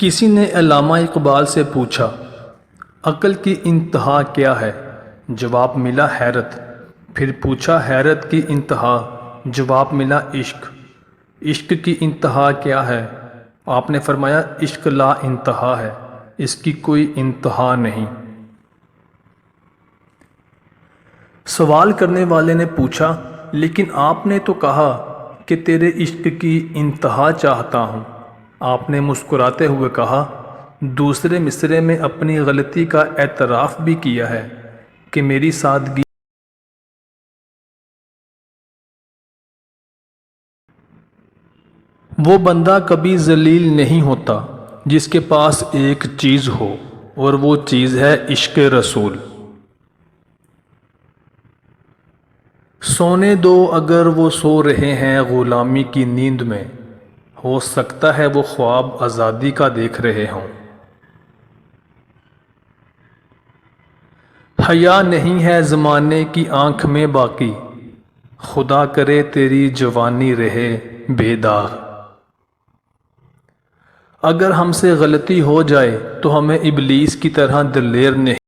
کسی نے علامہ اقبال سے پوچھا عقل کی انتہا کیا ہے؟ جواب ملا حیرت۔ پھر پوچھا حیرت کی انتہا؟ جواب ملا عشق۔ عشق کی انتہا کیا ہے؟ آپ نے فرمایا عشق لا انتہا ہے، اس کی کوئی انتہا نہیں۔ سوال کرنے والے نے پوچھا لیکن آپ نے تو کہا کہ تیرے عشق کی انتہا چاہتا ہوں۔ آپ نے مسکراتے ہوئے کہا دوسرے مصرعے میں اپنی غلطی کا اعتراف بھی کیا ہے کہ میری سادگی وہ بندہ کبھی ذلیل نہیں ہوتا جس کے پاس ایک چیز ہو، اور وہ چیز ہے عشق رسول۔ سونے دو اگر وہ سو رہے ہیں غلامی کی نیند میں، ہو سکتا ہے وہ خواب آزادی کا دیکھ رہے ہوں۔ حیا نہیں ہے زمانے کی آنکھ میں باقی، خدا کرے تیری جوانی رہے بے داغ۔ اگر ہم سے غلطی ہو جائے تو ہمیں ابلیس کی طرح دلیر نہیں